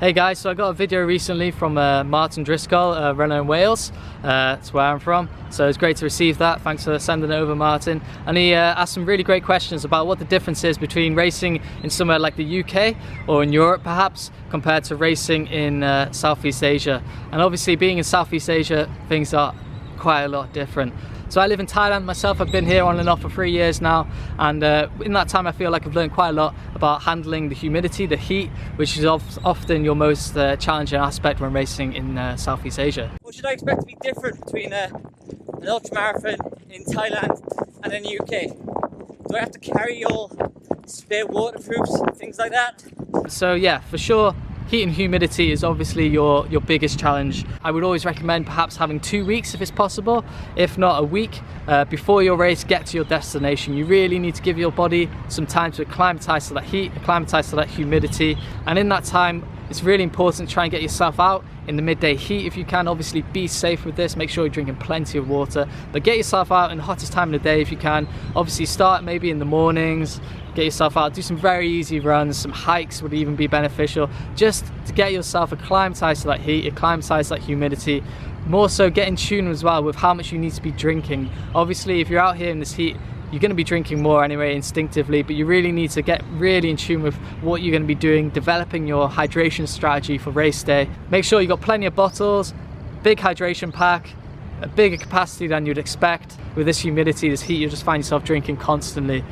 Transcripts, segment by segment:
Hey guys, so I got a video recently from Martin Driscoll, runner in Wales. That's where I'm from, so it's great to receive that. Thanks for sending it over, Martin. And he asked some really great questions about what the difference is between racing in somewhere like the UK or in Europe perhaps compared to racing in Southeast Asia. And obviously being in Southeast Asia, things are quite a lot different. So I live in Thailand myself. I've been here on and off for 3 years now, and in that time I feel like I've learned quite a lot about handling the humidity, the heat, which is often your most challenging aspect when racing in Southeast Asia. What should I expect to be different between an ultramarathon in Thailand and in the UK? Do I have to carry all spare waterproofs and things like that? So yeah, for sure, heat and humidity is obviously your biggest challenge. I would always recommend perhaps having 2 weeks if it's possible, if not a week, before your race. Get to your destination. You really need to give your body some time to acclimatise to that heat, acclimatise to that humidity, and in that time it's really important to try and get yourself out in the midday heat if you can. Obviously be safe with this, make sure you're drinking plenty of water, but get yourself out in the hottest time of the day if you can. Obviously start maybe in the mornings, get yourself out, do some very easy runs, some hikes would even be beneficial, just to get yourself acclimatized to that heat, acclimatized to that humidity. More so get in tune as well with how much you need to be drinking. Obviously if you're out here in this heat, you're going to be drinking more anyway instinctively, but you really need to get really in tune with what you're going to be doing, developing your hydration strategy for race day. Make sure you've got plenty of bottles, big hydration pack, a bigger capacity than you'd expect. With this humidity, this heat, you'll just find yourself drinking constantly.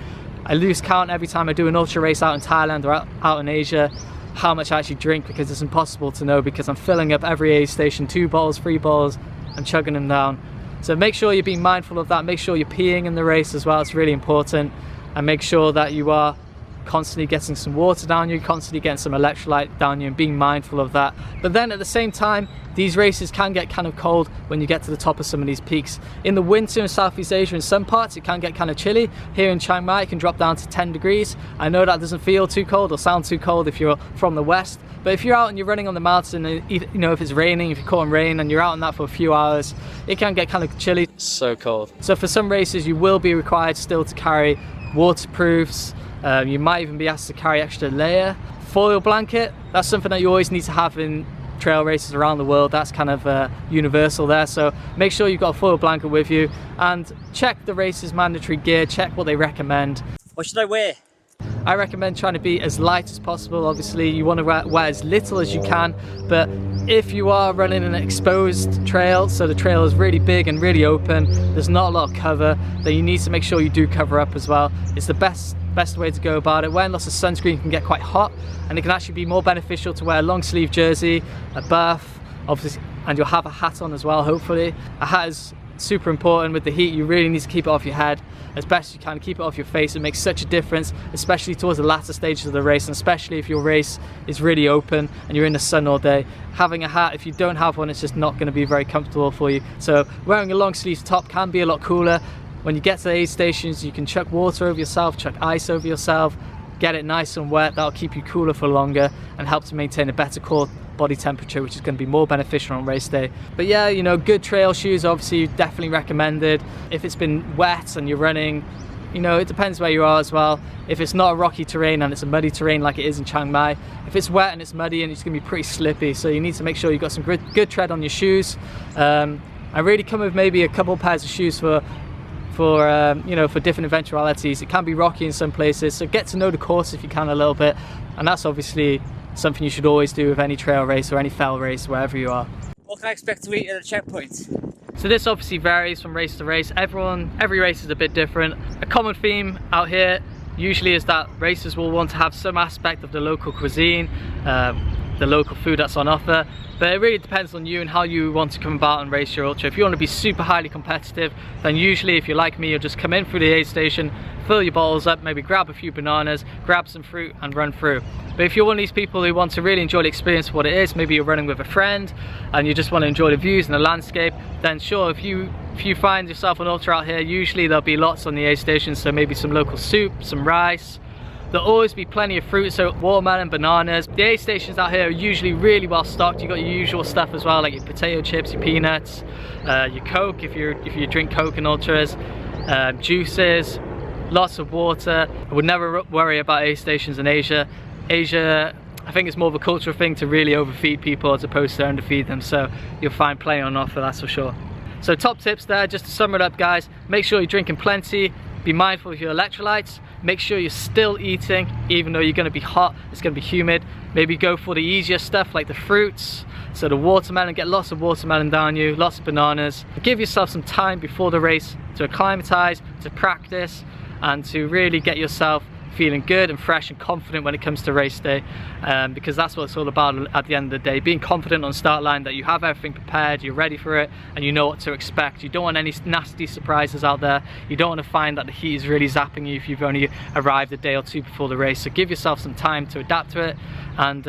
I lose count every time I do an ultra race out in Thailand or out in Asia how much I actually drink, because it's impossible to know, because I'm filling up every aid station, 2 bottles, 3 bottles, I'm chugging them down. So make sure you're being mindful of that. Make sure you're peeing in the race as well, it's really important. And make sure that you are constantly getting some water down you, constantly getting some electrolyte down you, and being mindful of that. But then at the same time, these races can get kind of cold when you get to the top of some of these peaks. In the winter in Southeast Asia, in some parts, it can get kind of chilly. Here in Chiang Mai, it can drop down to 10 degrees. I know that doesn't feel too cold or sound too cold if you're from the west, but if you're out and you're running on the mountain, and you know, if it's raining, if you're caught in rain and you're out on that for a few hours, it can get kind of chilly. So cold. So for some races, you will be required still to carry waterproofs. You might even be asked to carry extra layer. Foil blanket, that's something that you always need to have in trail races around the world. That's kind of universal there, so make sure you've got a foil blanket with you, and check the race's mandatory gear, check what they recommend. What should I wear? I recommend trying to be as light as possible. Obviously you want to wear as little as you can, but if you are running an exposed trail, so the trail is really big and really open, there's not a lot of cover, then you need to make sure you do cover up as well. It's the best way to go about it. Wearing lots of sunscreen can get quite hot, and it can actually be more beneficial to wear a long sleeve jersey, a buff, obviously, and you'll have a hat on as well, hopefully. A hat is super important with the heat. You really need to keep it off your head as best you can, keep it off your face. It makes such a difference, especially towards the latter stages of the race, and especially if your race is really open and you're in the sun all day. Having a hat, if you don't have one, it's just not going to be very comfortable for you. So wearing a long sleeve top can be a lot cooler. When you get to the aid stations, you can chuck water over yourself, chuck ice over yourself, get it nice and wet. That'll keep you cooler for longer and help to maintain a better core body temperature, which is going to be more beneficial on race day. But yeah, you know, good trail shoes obviously definitely recommended. If it's been wet and you're running, you know, it depends where you are as well. If it's not a rocky terrain and it's a muddy terrain like it is in Chiang Mai, if it's wet and it's muddy, and it's going to be pretty slippy, so you need to make sure you've got some good tread on your shoes. I really come with maybe a couple pairs of shoes for you know, for different eventualities. It can be rocky in some places, so get to know the course if you can a little bit, and that's obviously something you should always do with any trail race or any fell race, wherever you are. What can I expect to eat at a checkpoint? So this obviously varies from race to race. Every race is a bit different. A common theme out here usually is that racers will want to have some aspect of the local cuisine, the local food that's on offer, but it really depends on you and how you want to come about and race your ultra. If you want to be super highly competitive, then usually, if you're like me, you'll just come in through the aid station, fill your bottles up, maybe grab a few bananas, grab some fruit and run through. But if you're one of these people who want to really enjoy the experience of what it is, maybe you're running with a friend and you just want to enjoy the views and the landscape, then sure, if you find yourself an ultra out here, usually there'll be lots on the aid station, so maybe some local soup, some rice. There'll always be plenty of fruit, so watermelon, bananas. The aid stations out here are usually really well stocked. You've got your usual stuff as well, like your potato chips, your peanuts, your Coke if you drink Coke in ultras, juices, lots of water. I would never worry about aid stations in Asia. I think it's more of a cultural thing to really overfeed people as opposed to underfeed them, so you'll find plenty on offer, that's for sure. So top tips there, just to sum it up guys, make sure you're drinking plenty, be mindful of your electrolytes, make sure you're still eating even though you're going to be hot, it's going to be humid. Maybe go for the easier stuff like the fruits, so the watermelon, get lots of watermelon down you, lots of bananas. Give yourself some time before the race to acclimatize, to practice, and to really get yourself feeling good and fresh and confident when it comes to race day, because that's what it's all about at the end of the day. Being confident on the start line that you have everything prepared, you're ready for it, and you know what to expect. You don't want any nasty surprises out there. You don't want to find that the heat is really zapping you if you've only arrived a day or two before the race. So give yourself some time to adapt to it, and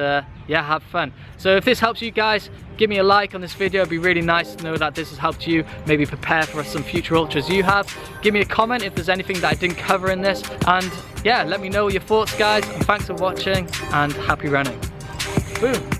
yeah, have fun. So if this helps you guys, give me a like on this video. It'd be really nice to know that this has helped you maybe prepare for some future ultras you have. Give me a comment if there's anything that I didn't cover in this, and yeah, let me know your thoughts guys, and thanks for watching and happy running. Boom.